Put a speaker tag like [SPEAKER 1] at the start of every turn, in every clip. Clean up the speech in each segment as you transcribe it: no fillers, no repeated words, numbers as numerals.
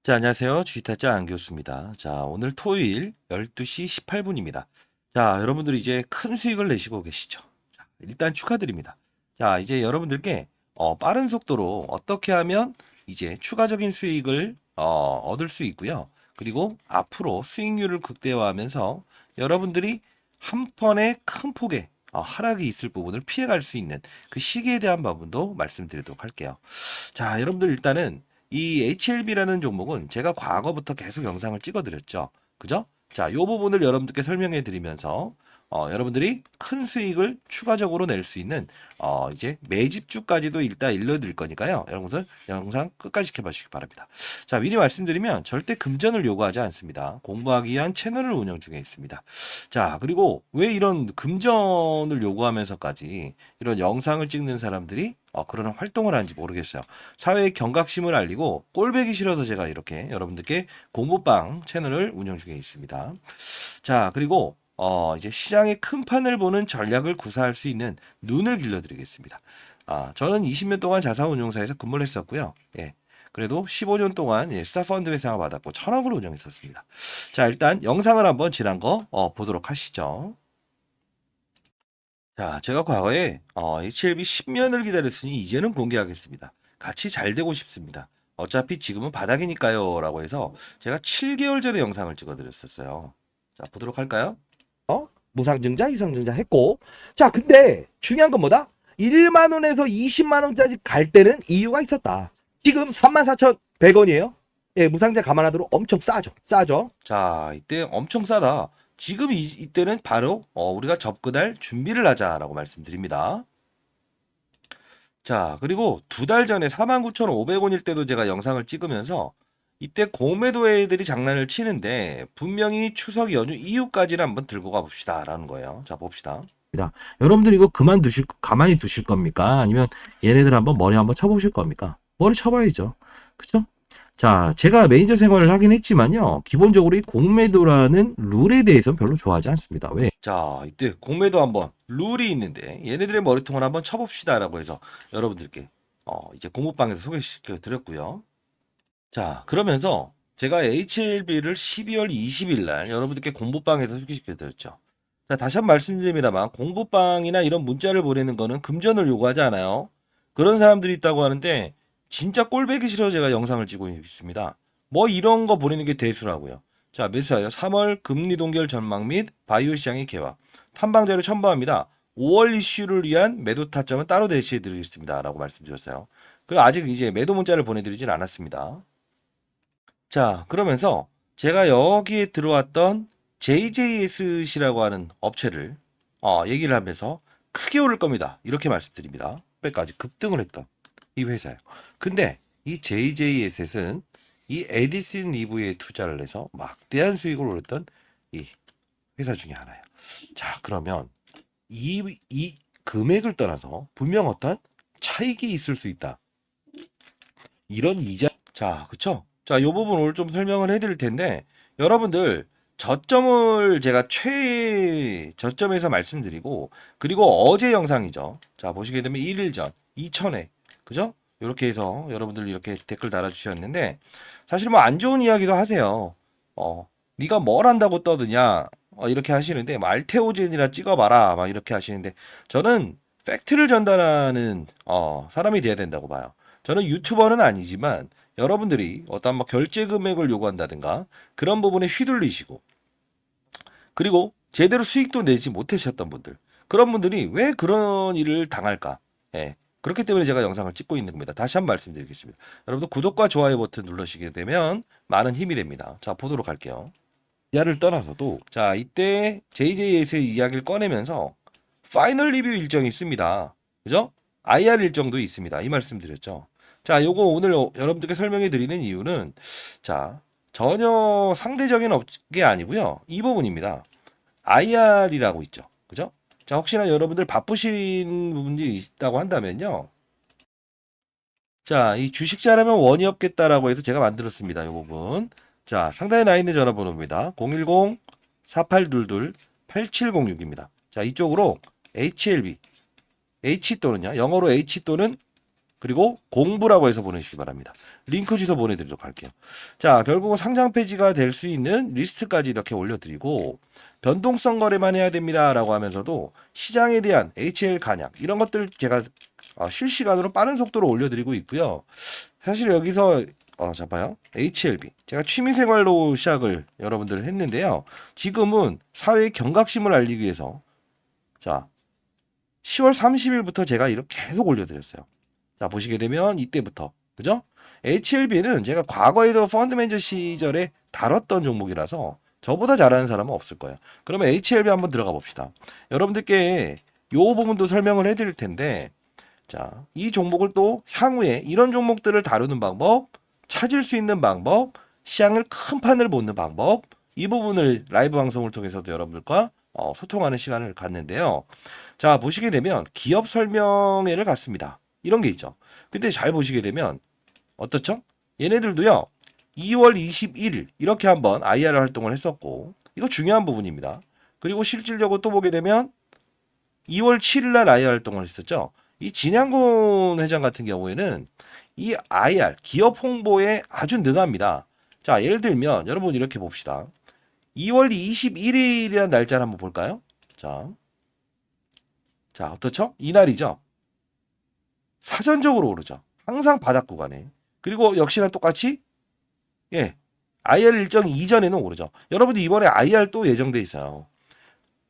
[SPEAKER 1] 자, 안녕하세요. 주식타짜 안교수입니다. 자, 오늘 토요일 12시 18분입니다. 자, 여러분들 이제 큰 수익을 내시고 계시죠? 자, 일단 축하드립니다. 자, 이제 여러분들께 빠른 속도로 어떻게 하면 이제 추가적인 수익을 얻을 수 있고요. 그리고 앞으로 수익률을 극대화하면서 여러분들이 한 번에 큰 폭의 하락이 있을 부분을 피해갈 수 있는 그 시기에 대한 부분도 말씀드리도록 할게요. 자, 여러분들 일단은 이 HLB라는 종목은 제가 과거부터 계속 영상을 찍어드렸죠. 그죠? 자, 이 부분을 여러분들께 설명해 드리면서 여러분들이 큰 수익을 추가적으로 낼 수 있는 이제 매집주까지도 일단 일러드릴 거니까요. 여러분들 영상 끝까지 지켜봐 주시기 바랍니다. 자, 미리 말씀드리면 절대 금전을 요구하지 않습니다. 공부하기 위한 채널을 운영 중에 있습니다. 자, 그리고 왜 이런 금전을 요구하면서까지 이런 영상을 찍는 사람들이 그런 활동을 하는지 모르겠어요. 사회의 경각심을 알리고 꼴배기 싫어서 제가 이렇게 여러분들께 공부방 채널을 운영 중에 있습니다. 자, 그리고 이제 시장의 큰 판을 보는 전략을 구사할 수 있는 눈을 길러드리겠습니다. 저는 20년 동안 자산운용사에서 근무를 했었고요. 예. 그래도 15년 동안 스타펀드 회상을 받았고 1,000억을 운영했었습니다. 자, 일단 영상을 한번 지난 거 보도록 하시죠. 자, 제가 과거에 HLB 10년을 기다렸으니 이제는 공개하겠습니다. 같이 잘 되고 싶습니다. 어차피 지금은 바닥이니까요. 라고 해서 제가 7개월 전에 영상을 찍어드렸었어요. 자, 보도록 할까요?
[SPEAKER 2] 무상증자, 유상증자 했고. 자, 근데 중요한 건 뭐다? 1만 원에서 20만 원까지 갈 때는 이유가 있었다. 지금 34,100원이에요. 예, 무상증자 감안하도록 엄청 싸죠. 싸죠.
[SPEAKER 1] 자, 이때 엄청 싸다. 지금 이때는 바로 우리가 접근할 준비를 하자라고 말씀드립니다. 자, 그리고 2달 전에 49,500원일 때도 제가 영상을 찍으면서 이때 공매도 애들이 장난을 치는데 분명히 추석 연휴 이후까지는 한번 들고 가봅시다라는 거예요. 자, 봅시다.
[SPEAKER 2] 여러분들 이거 가만히 두실 겁니까? 아니면 얘네들 한번 머리 한번 쳐보실 겁니까? 머리 쳐봐야죠. 그쵸? 자, 제가 매니저 생활을 하긴 했지만요. 기본적으로 이 공매도라는 룰에 대해서는 별로 좋아하지 않습니다. 왜?
[SPEAKER 1] 자, 이때 공매도 한번 룰이 있는데 얘네들의 머리통을 한번 쳐봅시다라고 해서 여러분들께 이제 공부방에서 소개시켜 드렸고요. 자, 그러면서 제가 HLB를 12월 20일 날 여러분들께 공부방에서 소개시켜 드렸죠. 자, 다시 한번 말씀드립니다만 공부방이나 이런 문자를 보내는 거는 금전을 요구하지 않아요. 그런 사람들이 있다고 하는데 진짜 꼴배기 싫어 제가 영상을 찍고 있습니다. 뭐 이런 거 보내는 게 대수라고요. 자, 매수하여 3월 금리 동결 전망 및 바이오 시장의 개화. 탐방자료 첨부합니다. 5월 이슈를 위한 매도 타점은 따로 제시해 드리겠습니다. 라고 말씀드렸어요. 그리고 아직 이제 매도 문자를 보내드리진 않았습니다. 자, 그러면서 제가 여기에 들어왔던 JJSC라고 하는 업체를 얘기를 하면서 크게 오를 겁니다. 이렇게 말씀드립니다. 빼까지 급등을 했던 이 회사예요. 근데 이 JJSS는 이 에디슨 리브에 투자를 해서 막대한 수익을 올렸던 이 회사 중에 하나예요. 자, 그러면 이 금액을 떠나서 분명 어떤 차익이 있을 수 있다. 이런 이자, 자, 그쵸? 자, 요 부분 오늘 좀 설명을 해드릴 텐데, 여러분들, 저점을 제가 저점에서 말씀드리고, 그리고 어제 영상이죠. 자, 보시게 되면 1일 전, 2천회. 그죠? 이렇게 해서 여러분들 이렇게 댓글 달아주셨는데, 사실 뭐 안 좋은 이야기도 하세요. 네가 뭘 한다고 떠드냐? 이렇게 하시는데, 뭐 알테오젠이라 찍어봐라. 막 이렇게 하시는데, 저는 팩트를 전달하는, 사람이 돼야 된다고 봐요. 저는 유튜버는 아니지만 여러분들이 어떤 뭐 결제 금액을 요구한다든가 그런 부분에 휘둘리시고 그리고 제대로 수익도 내지 못하셨던 분들 그런 분들이 왜 그런 일을 당할까? 예. 그렇기 때문에 제가 영상을 찍고 있는 겁니다. 다시 한번 말씀드리겠습니다. 여러분들 구독과 좋아요 버튼 눌러주시게 되면 많은 힘이 됩니다. 자, 보도록 할게요. 이하를 떠나서도 자, 이때 JJS의 이야기를 꺼내면서 파이널 리뷰 일정이 있습니다. 그죠? IR 일정도 있습니다. 이 말씀 드렸죠. 자, 요거 오늘 여러분들께 설명해 드리는 이유는 자, 전혀 상대적인 게 아니고요. 이 부분입니다. IR이라고 있죠. 그죠? 자, 혹시나 여러분들 바쁘신 부분이 있다고 한다면요. 자, 이 주식 잘하면 원이 없겠다라고 해서 제가 만들었습니다. 이 부분. 자, 상단에 나 있는 전화번호입니다. 010-4822-8706입니다. 자, 이쪽으로 HLB, H 또는요. 영어로 H 또는 그리고 공부라고 해서 보내주시기 바랍니다. 링크 주소 보내드리도록 할게요. 자, 결국은 상장 폐지가 될 수 있는 리스트까지 이렇게 올려드리고 변동성 거래만 해야 됩니다라고 하면서도 시장에 대한 HL 간약 이런 것들 제가 실시간으로 빠른 속도로 올려드리고 있고요. 사실 여기서 자 봐요. HLB 제가 취미생활로 시작을 여러분들 했는데요. 지금은 사회의 경각심을 알리기 위해서 자 10월 30일부터 제가 이렇게 계속 올려드렸어요. 자 보시게 되면 이때부터 그죠? HLB는 제가 과거에도 펀드 매니저 시절에 다뤘던 종목이라서 저보다 잘하는 사람은 없을 거예요. 그러면 HLB 한번 들어가 봅시다. 여러분들께 요 부분도 설명을 해드릴 텐데 자, 이 종목을 또 향후에 이런 종목들을 다루는 방법, 찾을 수 있는 방법, 시장을 큰 판을 보는 방법, 이 부분을 라이브 방송을 통해서도 여러분들과 소통하는 시간을 갖는데요. 자, 보시게 되면 기업 설명회를 갖습니다. 이런 게 있죠. 근데 잘 보시게 되면 어떻죠? 얘네들도요. 2월 21일 이렇게 한번 IR 활동을 했었고 이거 중요한 부분입니다. 그리고 실질적으로 또 보게 되면 2월 7일 날 IR 활동을 했었죠. 이 진양곤 회장 같은 경우에는 이 IR 기업 홍보에 아주 능합니다. 자, 예를 들면 여러분 이렇게 봅시다. 2월 21일이라는 날짜를 한번 볼까요? 자, 어떻죠? 이날이죠. 사전적으로 오르죠. 항상 바닥 구간에. 그리고 역시나 똑같이 예, IR 일정 이전에는 오르죠. 여러분들 이번에 IR 또 예정돼 있어요.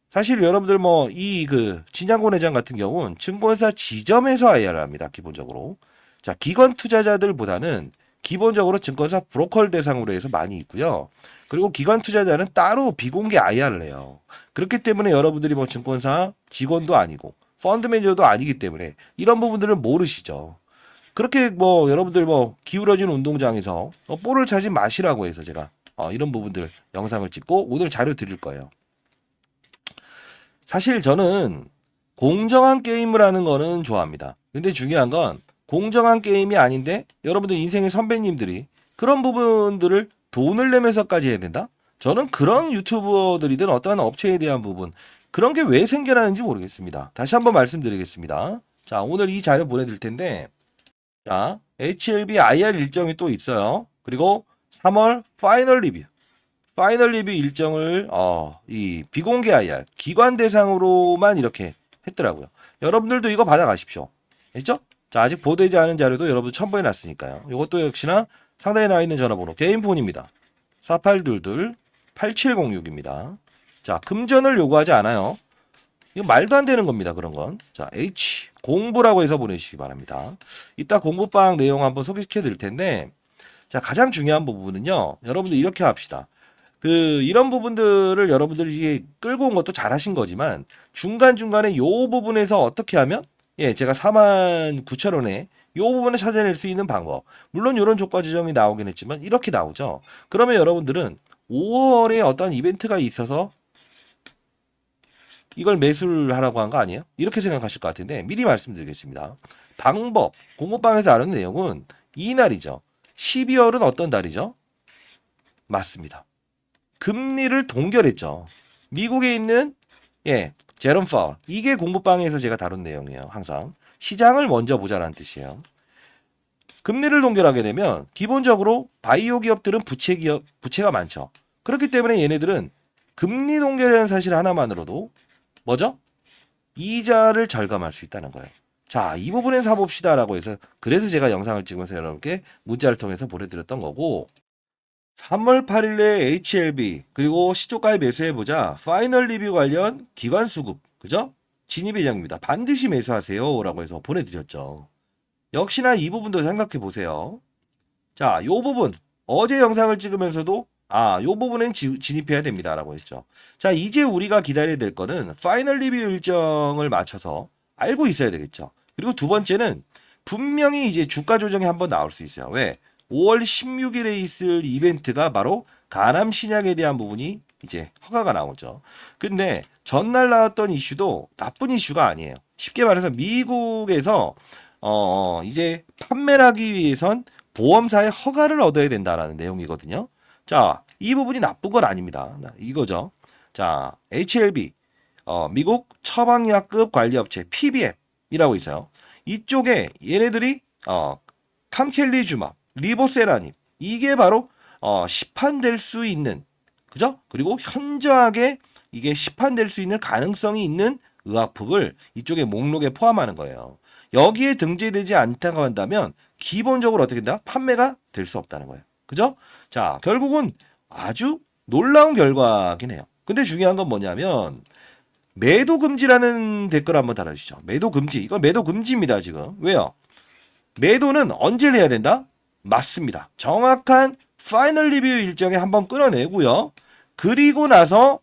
[SPEAKER 1] 사실 여러분들 뭐 이 진양곤 회장 같은 경우는 증권사 지점에서 IR을 합니다. 기본적으로. 자, 기관 투자자들보다는 기본적으로 증권사 브로커를 대상으로 해서 많이 있고요. 그리고 기관 투자자는 따로 비공개 IR을 해요. 그렇기 때문에 여러분들이 뭐 증권사 직원도 아니고 펀드 매니저도 아니기 때문에 이런 부분들을 모르시죠. 그렇게 뭐 여러분들 뭐 기울어진 운동장에서 볼을 차지 마시라고 해서 제가 이런 부분들 영상을 찍고 오늘 자료 드릴 거예요. 사실 저는 공정한 게임을 하는 거는 좋아합니다. 근데 중요한 건 공정한 게임이 아닌데 여러분들 인생의 선배님들이 그런 부분들을 돈을 내면서까지 해야 된다? 저는 그런 유튜버들이든 어떠한 업체에 대한 부분 그런 게 왜 생겨나는지 모르겠습니다. 다시 한번 말씀드리겠습니다. 자, 오늘 이 자료 보내드릴 텐데 자, HLB IR 일정이 또 있어요. 그리고 3월 파이널 리뷰 일정을 이 비공개 IR 기관 대상으로만 이렇게 했더라고요. 여러분들도 이거 받아가십시오. 됐죠? 자, 아직 보도되지 않은 자료도 여러분 첨부해 놨으니까요. 이것도 역시나 상단에 나와 있는 전화번호 개인폰입니다. 4822-8706입니다. 자, 금전을 요구하지 않아요. 이거 말도 안 되는 겁니다. 그런 건. 자, H 공부라고 해서 보내주시기 바랍니다. 이따 공부방 내용 한번 소개시켜 드릴 텐데 자, 가장 중요한 부분은요. 여러분들 이렇게 합시다. 이런 부분들을 여러분들이 끌고 온 것도 잘하신 거지만 중간중간에 요 부분에서 어떻게 하면 예, 제가 49,000원에 요 부분을 찾아낼 수 있는 방법. 물론 이런 조건 지정이 나오긴 했지만 이렇게 나오죠. 그러면 여러분들은 5월에 어떤 이벤트가 있어서 이걸 매수를 하라고 한 거 아니에요? 이렇게 생각하실 것 같은데 미리 말씀드리겠습니다. 방법, 공모방에서 아는 내용은 이날이죠. 12월은 어떤 달이죠? 맞습니다. 금리를 동결했죠. 미국에 있는 제롬 파월 이게 공부방에서 제가 다룬 내용이에요. 항상 시장을 먼저 보자라는 뜻이에요. 금리를 동결하게 되면 기본적으로 바이오 기업들은 부채가 많죠. 그렇기 때문에 얘네들은 금리 동결이라는 사실 하나만으로도 뭐죠? 이자를 절감할 수 있다는 거예요. 자, 이 부분에 사봅시다라고 해서 그래서 제가 영상을 찍으면서 여러분께 문자를 통해서 보내드렸던 거고 3월 8일에 HLB 그리고 시초가에 매수해보자 파이널 리뷰 관련 기관 수급 그죠? 진입 예정입니다. 반드시 매수하세요 라고 해서 보내드렸죠. 역시나 이 부분도 생각해 보세요. 자, 요 부분 어제 영상을 찍으면서도 요 부분엔 진입해야 됩니다 라고 했죠. 자, 이제 우리가 기다려야 될 거는 파이널 리뷰 일정을 맞춰서 알고 있어야 되겠죠. 그리고 두 번째는 분명히 이제 주가 조정이 한번 나올 수 있어요. 왜? 5월 16일에 있을 이벤트가 바로 가남 신약에 대한 부분이 이제 허가가 나오죠. 근데 전날 나왔던 이슈도 나쁜 이슈가 아니에요. 쉽게 말해서 미국에서 이제 판매를 하기 위해선 보험사의 허가를 얻어야 된다라는 내용이거든요. 자, 이 부분이 나쁜 건 아닙니다. 이거죠. 자, HLB 미국 처방약급 관리업체 PBM이라고 있어요. 이쪽에 얘네들이 캄켈리주맙, 리보세라닙 이게 바로 시판될 수 있는 그죠? 그리고 현저하게 이게 시판될 수 있는 가능성이 있는 의약품을 이쪽에 목록에 포함하는 거예요. 여기에 등재되지 않다고 한다면 기본적으로 어떻게 된다? 판매가 될 수 없다는 거예요. 그죠? 자, 결국은 아주 놀라운 결과긴 해요. 근데 중요한 건 뭐냐면 매도 금지라는 댓글 한번 달아주시죠. 매도 금지. 이거 매도 금지입니다, 지금. 왜요? 매도는 언제 해야 된다? 맞습니다. 정확한 파이널 리뷰 일정에 한번 끌어내고요. 그리고 나서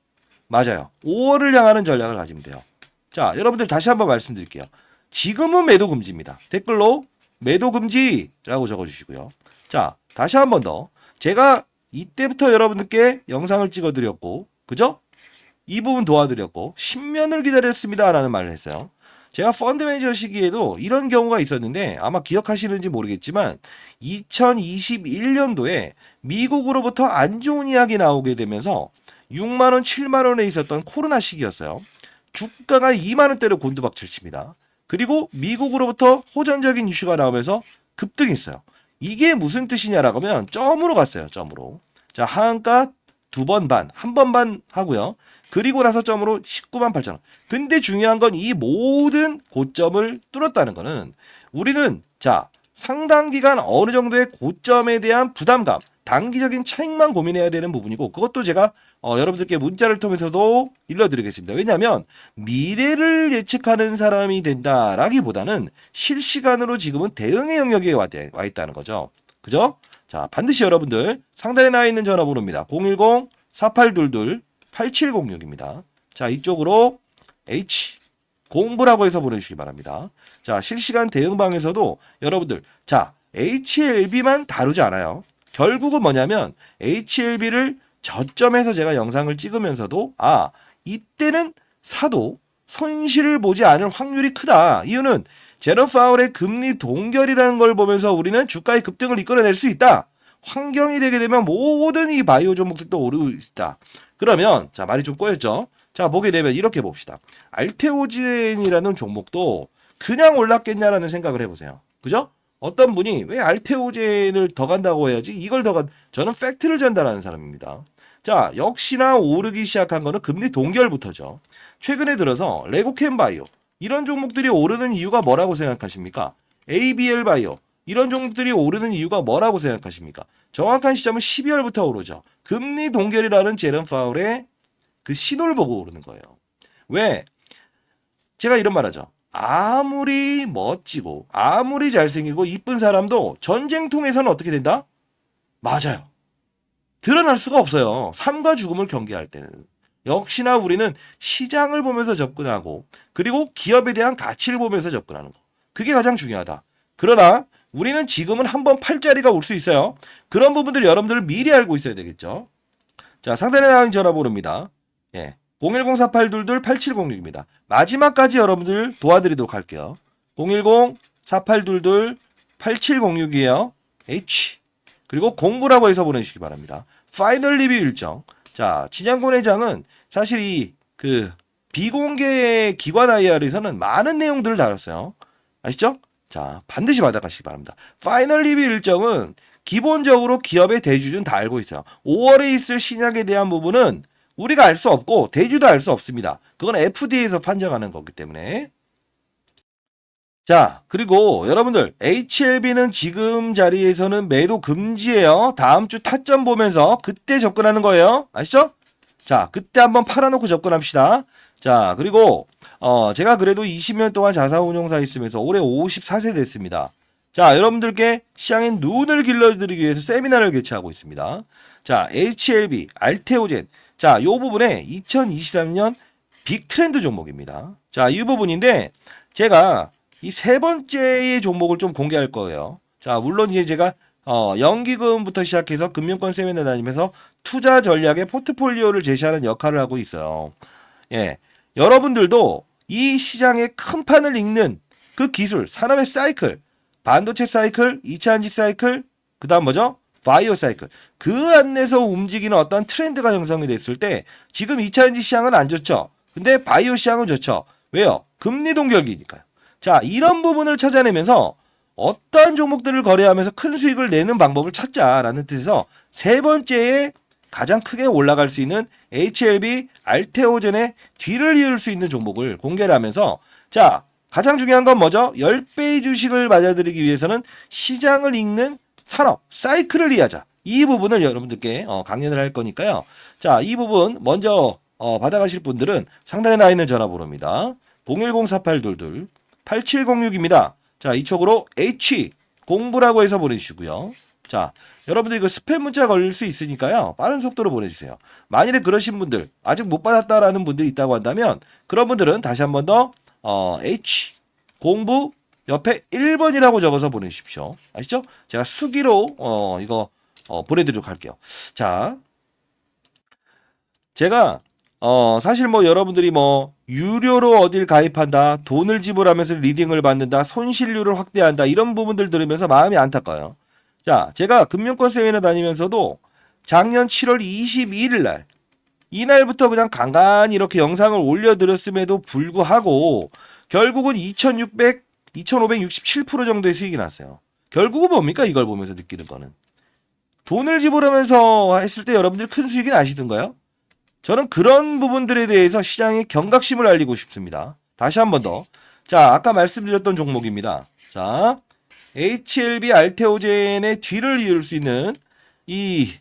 [SPEAKER 1] 맞아요. 5월을 향하는 전략을 가지면 돼요. 자, 여러분들 다시 한번 말씀드릴게요. 지금은 매도 금지입니다. 댓글로 매도 금지라고 적어주시고요. 자, 다시 한번 더. 제가 이때부터 여러분들께 영상을 찍어드렸고, 그죠? 이 부분 도와드렸고, 10년을 기다렸습니다. 라는 말을 했어요. 제가 펀드 매니저 시기에도 이런 경우가 있었는데, 아마 기억하시는지 모르겠지만, 2021년도에 미국으로부터 안 좋은 이야기 나오게 되면서, 6만원, 7만원에 있었던 코로나 시기였어요. 주가가 2만원대로 곤두박질 칩니다. 그리고 미국으로부터 호전적인 이슈가 나오면서 급등했어요. 이게 무슨 뜻이냐라고 하면 점으로 갔어요. 점으로. 자, 하한가 2번 반, 1번 반 하고요. 그리고 나서 점으로 19만 8천 원. 근데 중요한 건 이 모든 고점을 뚫었다는 거는 우리는 자, 상당 기간 어느 정도의 고점에 대한 부담감, 단기적인 차익만 고민해야 되는 부분이고 그것도 제가 여러분들께 문자를 통해서도 일러드리겠습니다. 왜냐하면 미래를 예측하는 사람이 된다라기보다는 실시간으로 지금은 대응의 영역에 와 있다는 거죠. 그죠? 자, 반드시 여러분들 상단에 나와 있는 전화번호입니다. 010-4822-8706입니다. 자, 이쪽으로 H 공부라고 해서 보내주시기 바랍니다. 자, 실시간 대응방에서도 여러분들 자, HLB만 다루지 않아요. 결국은 뭐냐면 HLB를 저점에서 제가 영상을 찍으면서도 이때는 사도 손실을 보지 않을 확률이 크다. 이유는 제롬 파월의 금리 동결이라는 걸 보면서 우리는 주가의 급등을 이끌어낼 수 있다. 환경이 되게 되면 모든 이 바이오 종목들도 오르고 있다. 그러면 자, 말이 좀 꼬였죠. 자, 보게 되면 이렇게 봅시다. 알테오젠이라는 종목도 그냥 올랐겠냐라는 생각을 해보세요. 그죠? 어떤 분이 왜 알테오젠을 더 간다고 해야지 이걸 저는 팩트를 전달하는 사람입니다. 자, 역시나 오르기 시작한 거는 금리 동결부터죠. 최근에 들어서 레고캠바이오 이런 종목들이 오르는 이유가 뭐라고 생각하십니까? ABL 바이오 이런 종목들이 오르는 이유가 뭐라고 생각하십니까? 정확한 시점은 12월부터 오르죠. 금리 동결이라는 제롬 파월의 그 신호를 보고 오르는 거예요. 왜? 제가 이런 말 하죠. 아무리 멋지고 아무리 잘생기고 이쁜 사람도 전쟁통에서는 어떻게 된다? 맞아요. 드러날 수가 없어요. 삶과 죽음을 경계할 때는. 역시나 우리는 시장을 보면서 접근하고 그리고 기업에 대한 가치를 보면서 접근하는 거. 그게 가장 중요하다. 그러나 우리는 지금은 한번 팔자리가 올 수 있어요. 그런 부분들 여러분들 미리 알고 있어야 되겠죠. 자, 상단에 나와 있는 전화번호입니다. 예. 010-4822-8706입니다. 마지막까지 여러분들 도와드리도록 할게요. 010-4822-8706이에요. H 그리고 공부라고 해서 보내주시기 바랍니다. 파이널 리뷰 일정. 자, 진양곤 회장은 사실 이 비공개 기관 IR에서는 많은 내용들을 다뤘어요. 아시죠? 자, 반드시 받아가시기 바랍니다. 파이널 리뷰 일정은 기본적으로 기업의 대주주는 다 알고 있어요. 5월에 있을 신약에 대한 부분은 우리가 알 수 없고 대주도 알 수 없습니다. 그건 FDA에서 판정하는 거기 때문에. 자, 그리고 여러분들 HLB는 지금 자리에서는 매도 금지예요. 다음 주 타점 보면서 그때 접근하는 거예요. 아시죠? 자, 그때 한번 팔아놓고 접근합시다. 자, 그리고 제가 그래도 20년 동안 자사운용사 있으면서 올해 54세 됐습니다. 자, 여러분들께 시장의 눈을 길러드리기 위해서 세미나를 개최하고 있습니다. 자, HLB, 알테오젠. 자, 요 부분에 2023년 빅 트렌드 종목입니다. 자, 이 부분인데 제가 이 세 번째의 종목을 좀 공개할 거예요. 자, 물론 이제 제가 연기금부터 시작해서 금융권 세미나 다니면서 투자 전략의 포트폴리오를 제시하는 역할을 하고 있어요. 예, 여러분들도 이 시장의 큰 판을 읽는 그 기술, 산업의 사이클, 반도체 사이클, 2차 전지 사이클, 그 다음 뭐죠? 바이오 사이클. 그 안에서 움직이는 어떤 트렌드가 형성이 됐을 때 지금 2차 전지 시장은 안 좋죠. 근데 바이오 시장은 좋죠. 왜요? 금리 동결기니까요. 자, 이런 부분을 찾아내면서 어떠한 종목들을 거래하면서 큰 수익을 내는 방법을 찾자라는 뜻에서 세 번째에 가장 크게 올라갈 수 있는 HLB 알테오젠의 뒤를 이을 수 있는 종목을 공개를 하면서 자, 가장 중요한 건 뭐죠? 10배의 주식을 맞아들이기 위해서는 시장을 읽는 산업, 사이클을 이해하자. 이 부분을 여러분들께 강연을 할 거니까요. 자, 이 부분 먼저 받아가실 분들은 상단에 나와 있는 전화번호입니다. 010-4822-8706입니다. 자, 이쪽으로 H 공부라고 해서 보내주시고요. 자, 여러분들 이거 스팸 문자 걸릴 수 있으니까요. 빠른 속도로 보내주세요. 만일에 그러신 분들, 아직 못 받았다라는 분들이 있다고 한다면 그런 분들은 다시 한 번 더 H 공부 옆에 1번이라고 적어서 보내주십시오. 아시죠? 제가 수기로 이거 보내드리도록 할게요. 자, 제가 사실 뭐 여러분들이 뭐 유료로 어딜 가입한다, 돈을 지불하면서 리딩을 받는다, 손실률을 확대한다 이런 부분들 들으면서 마음이 안타까워요. 자, 제가 금융권 세미나 다니면서도 작년 7월 22일 날 이날부터 그냥 간간히 이렇게 영상을 올려드렸음에도 불구하고 결국은 2567% 정도의 수익이 났어요. 결국은 뭡니까? 이걸 보면서 느끼는 거는. 돈을 지불하면서 했을 때 여러분들 큰 수익이 나시던가요? 저는 그런 부분들에 대해서 시장의 경각심을 알리고 싶습니다. 다시 한 번 더. 자, 아까 말씀드렸던 종목입니다. 자, HLB 알테오젠의 뒤를 이을 수 있는 이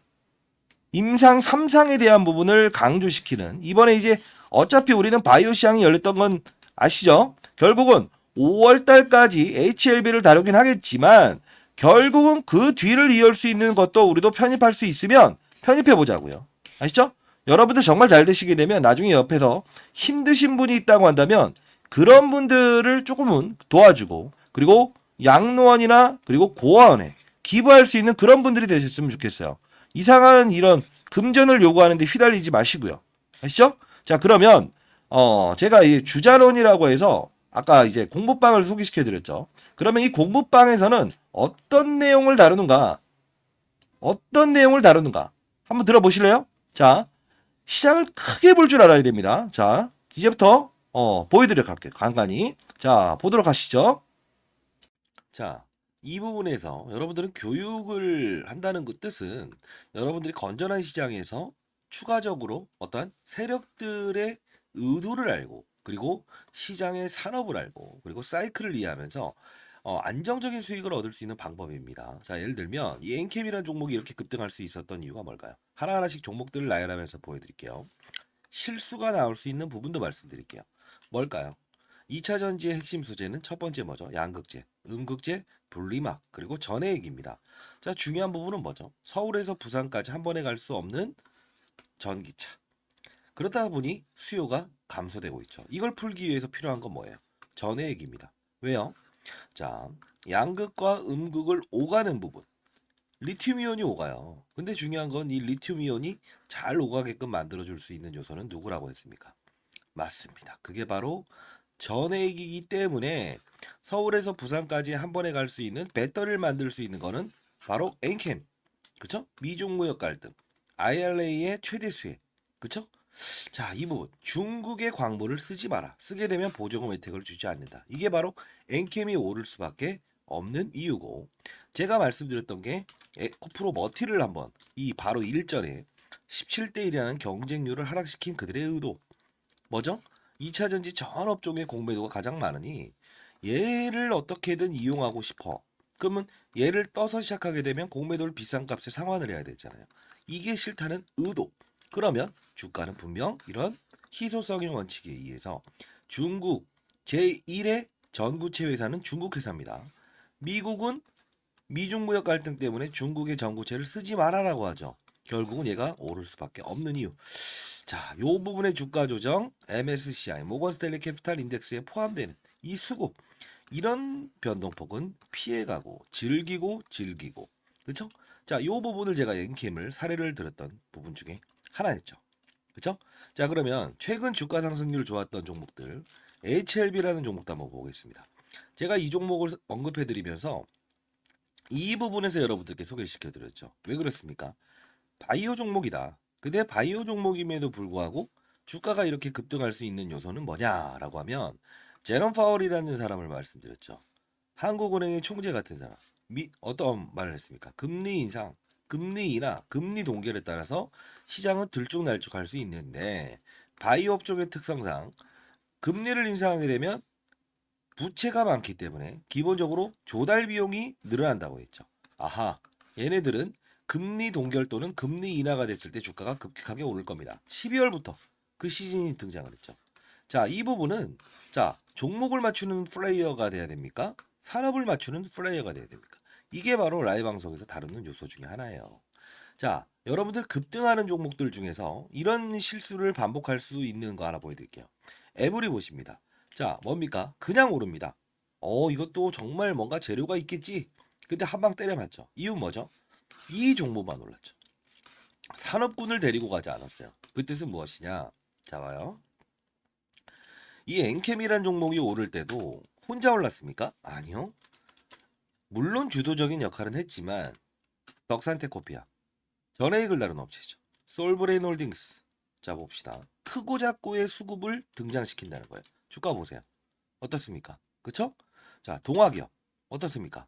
[SPEAKER 1] 임상 3상에 대한 부분을 강조시키는 이번에 이제 어차피 우리는 바이오 시장이 열렸던 건 아시죠? 결국은 5월 달까지 HLB를 다루긴 하겠지만 결국은 그 뒤를 이을 수 있는 것도 우리도 편입할 수 있으면 편입해 보자고요. 아시죠? 여러분들 정말 잘 되시게 되면 나중에 옆에서 힘드신 분이 있다고 한다면 그런 분들을 조금은 도와주고 그리고 양로원이나 그리고 고아원에 기부할 수 있는 그런 분들이 되셨으면 좋겠어요. 이상한 이런 금전을 요구하는데 휘달리지 마시고요. 아시죠? 자, 그러면 제가 이 주자론이라고 해서 아까 이제 공부방을 소개시켜 드렸죠. 그러면 이 공부방에서는 어떤 내용을 다루는가? 어떤 내용을 다루는가? 한번 들어보실래요? 자, 시장을 크게 볼 줄 알아야 됩니다. 자, 이제부터 보여드리도록 할게요. 간간히. 자, 보도록 하시죠. 자, 이 부분에서 여러분들은 교육을 한다는 그 뜻은 여러분들이 건전한 시장에서 추가적으로 어떤 세력들의 의도를 알고 그리고 시장의 산업을 알고 그리고 사이클을 이해하면서 안정적인 수익을 얻을 수 있는 방법입니다. 자, 예를 들면 이 엔캠이라는 종목이 이렇게 급등할 수 있었던 이유가 뭘까요? 하나하나씩 종목들을 나열하면서 보여드릴게요. 실수가 나올 수 있는 부분도 말씀드릴게요. 뭘까요? 2차 전지의 핵심 소재는 첫 번째 뭐죠? 양극재, 음극재, 분리막, 그리고 전해액입니다. 자, 중요한 부분은 뭐죠? 서울에서 부산까지 한 번에 갈 수 없는 전기차. 그렇다 보니 수요가 감소되고 있죠. 이걸 풀기 위해서 필요한 건 뭐예요? 전해액입니다. 왜요? 자, 양극과 음극을 오가는 부분. 리튬 이온이 오가요. 근데 중요한 건 이 리튬 이온이 잘 오가게끔 만들어줄 수 있는 요소는 누구라고 했습니까? 맞습니다. 그게 바로 전해액이기 때문에 서울에서 부산까지 한 번에 갈 수 있는 배터리를 만들 수 있는 거는 바로 엔캠. 그쵸? 미중 무역 갈등. IRA의 최대 수혜. 그쵸? 자, 이 부분. 중국의 광물을 쓰지 마라. 쓰게 되면 보조금 혜택을 주지 않는다. 이게 바로 엔캠이 오를 수밖에 없는 이유고 제가 말씀드렸던 게 코프로 머티를 한번 이 바로 일전에 17대 1이라는 경쟁률을 하락시킨 그들의 의도 뭐죠? 2차 전지 전 업종의 공매도가 가장 많으니 얘를 어떻게든 이용하고 싶어. 그러면 얘를 떠서 시작하게 되면 공매도를 비싼 값에 상환을 해야 되잖아요. 이게 싫다는 의도. 그러면 주가는 분명 이런 희소성의 원칙에 의해서 중국 제1의 전구체 회사는 중국 회사입니다. 미국은 미중 무역 갈등 때문에 중국의 전구체를 쓰지 말아라고 하죠. 결국은 얘가 오를 수밖에 없는 이유. 자, 요 부분의 주가 조정 MSCI 모건 스탠리 캐피탈 인덱스에 포함되는 이 수급 이런 변동폭은 피해가고 즐기고 그렇죠? 자, 요 부분을 제가 엔캠을 사례를 들었던 부분 중에 하나였죠. 그렇죠? 자, 그러면 최근 주가 상승률 좋았던 종목들 HLB라는 종목도 한번 보겠습니다. 제가 이 종목을 언급해 드리면서 이 부분에서 여러분들께 소개시켜 드렸죠. 왜 그렇습니까? 바이오 종목이다. 근데 바이오 종목임에도 불구하고 주가가 이렇게 급등할 수 있는 요소는 뭐냐라고 하면 제롬 파월이라는 사람을 말씀드렸죠. 한국은행의 총재 같은 사람 어떤 말을 했습니까? 금리 인상, 금리 인하, 금리 동결에 따라서 시장은 들쭉날쭉할 수 있는데 바이오 업종의 특성상 금리를 인상하게 되면 부채가 많기 때문에 기본적으로 조달 비용이 늘어난다고 했죠. 아하, 얘네들은 금리 동결 또는 금리 인하가 됐을 때 주가가 급격하게 오를 겁니다. 12월부터 그 시즌이 등장을 했죠. 자, 이 부분은 자, 종목을 맞추는 플레이어가 돼야 됩니까? 산업을 맞추는 플레이어가 돼야 됩니까? 이게 바로 라이브 방송에서 다루는 요소 중에 하나예요. 자, 여러분들 급등하는 종목들 중에서 이런 실수를 반복할 수 있는 거 하나 보여드릴게요. 에브리 보십니다. 자, 뭡니까? 그냥 오릅니다. 이것도 정말 뭔가 재료가 있겠지. 근데 한 방 때려맞죠. 이유 뭐죠? 이 종목만 올랐죠. 산업군을 데리고 가지 않았어요. 그 뜻은 무엇이냐? 자, 봐요. 이 엔캠이란 종목이 오를 때도 혼자 올랐습니까? 아니요. 물론 주도적인 역할은 했지만 덕산테코피아, 전해익을 다룬 업체죠. 솔브레인 홀딩스. 자, 봅시다. 크고 작고의 수급을 등장시킨다는 거예요. 주가 보세요. 어떻습니까? 그쵸? 자, 동화기업 어떻습니까?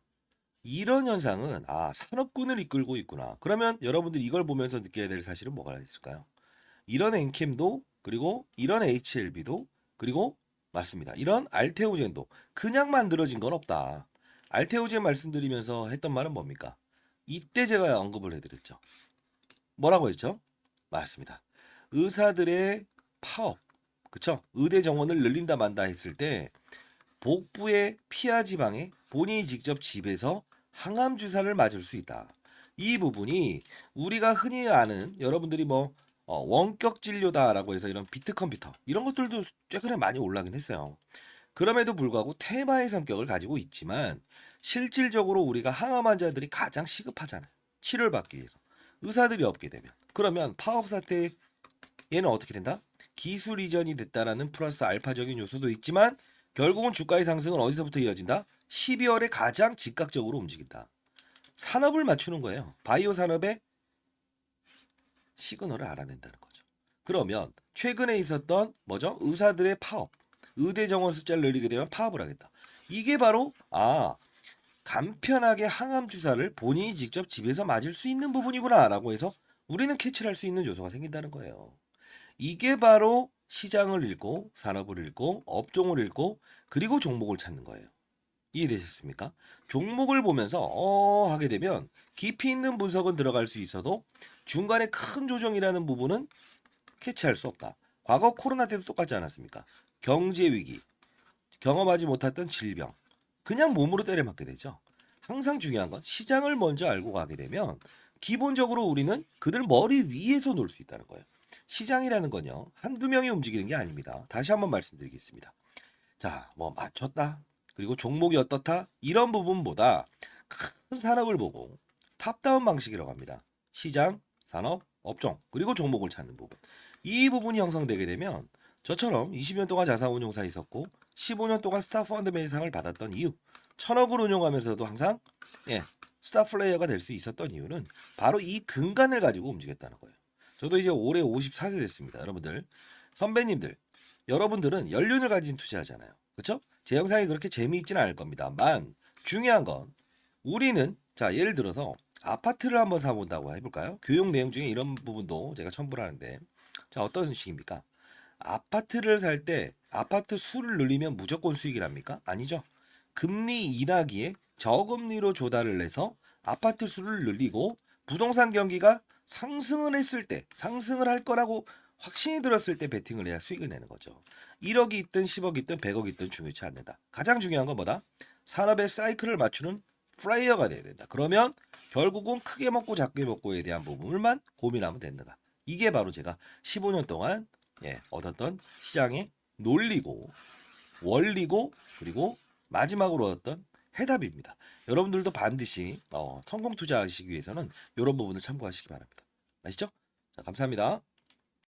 [SPEAKER 1] 이런 현상은 산업군을 이끌고 있구나. 그러면 여러분들 이걸 보면서 느껴야 될 사실은 뭐가 있을까요? 이런 엔캠도 그리고 이런 HLB도 그리고 맞습니다. 이런 알테오젠도 그냥 만들어진 건 없다. 알테오젠 말씀드리면서 했던 말은 뭡니까? 이때 제가 언급을 해드렸죠. 뭐라고 했죠? 맞습니다. 의사들의 파업, 그쵸? 의대 정원을 늘린다 만다 했을 때 복부의 피하 지방에 본인이 직접 집에서 항암 주사를 맞을 수 있다. 이 부분이 우리가 흔히 아는 여러분들이 원격 진료다라고 해서 이런 비트 컴퓨터 이런 것들도 최근에 많이 올라긴 했어요. 그럼에도 불구하고 테마의 성격을 가지고 있지만 실질적으로 우리가 항암 환자들이 가장 시급하잖아요. 치료를 받기 위해서. 의사들이 없게 되면. 그러면 파업 사태 얘는 어떻게 된다? 기술 이전이 됐다라는 플러스 알파적인 요소도 있지만 결국은 주가의 상승은 어디서부터 이어진다? 12월에 가장 즉각적으로 움직인다. 산업을 맞추는 거예요. 바이오 산업의 시그널을 알아낸다는 거죠. 그러면 최근에 있었던 뭐죠? 의사들의 파업, 의대 정원 숫자를 늘리게 되면 파업을 하겠다. 이게 바로 간편하게 항암 주사를 본인이 직접 집에서 맞을 수 있는 부분이구나라고 해서 우리는 캐치를 할 수 있는 요소가 생긴다는 거예요. 이게 바로 시장을 읽고 산업을 읽고 업종을 읽고 그리고 종목을 찾는 거예요. 이해되셨습니까? 종목을 보면서 하게 되면 깊이 있는 분석은 들어갈 수 있어도 중간에 큰 조정이라는 부분은 캐치할 수 없다. 과거 코로나 때도 똑같지 않았습니까? 경제 위기, 경험하지 못했던 질병, 그냥 몸으로 때려맞게 되죠. 항상 중요한 건 시장을 먼저 알고 가게 되면 기본적으로 우리는 그들 머리 위에서 놀 수 있다는 거예요. 시장이라는 건요, 한두 명이 움직이는 게 아닙니다. 다시 한번 말씀드리겠습니다. 자, 맞췄다. 그리고 종목이 어떻다? 이런 부분보다 큰 산업을 보고 탑다운 방식이라고 합니다. 시장, 산업, 업종, 그리고 종목을 찾는 부분. 이 부분이 형성되게 되면 저처럼 20년 동안 자산운용사 있었고 15년 동안 스타 펀드맨상을 받았던 이유, 1000억을 운용하면서도 항상 스타 플레이어가 될 수 있었던 이유는 바로 이 근간을 가지고 움직였다는 거예요. 저도 이제 올해 54세 됐습니다. 여러분들, 선배님들, 여러분들은 연륜을 가진 투자하잖아요. 그렇죠? 제 영상이 그렇게 재미있지는 않을 겁니다만 중요한 건 우리는 자, 예를 들어서 아파트를 한번 사본다고 해볼까요? 교육 내용 중에 이런 부분도 제가 첨부를 하는데, 자, 어떤 식입니까? 아파트를 살 때 아파트 수를 늘리면 무조건 수익이랍니까? 아니죠. 금리 인하기에 저금리로 조달을 해서 아파트 수를 늘리고 부동산 경기가 상승을 했을 때, 상승을 할 거라고 확신이 들었을 때 베팅을 해야 수익을 내는 거죠. 1억이 있든 10억이 있든 100억이 있든 중요치 않는다. 가장 중요한 건 뭐다? 산업의 사이클을 맞추는 플레이어가 돼야 된다. 그러면 결국은 크게 먹고 작게 먹고에 대한 부분을만 고민하면 된다. 이게 바로 제가 15년 동안 얻었던 시장의 논리고 원리고 그리고 마지막으로 얻었던 해답입니다. 여러분들도 반드시 성공 투자하시기 위해서는 이런 부분을 참고하시기 바랍니다. 아시죠? 자, 감사합니다.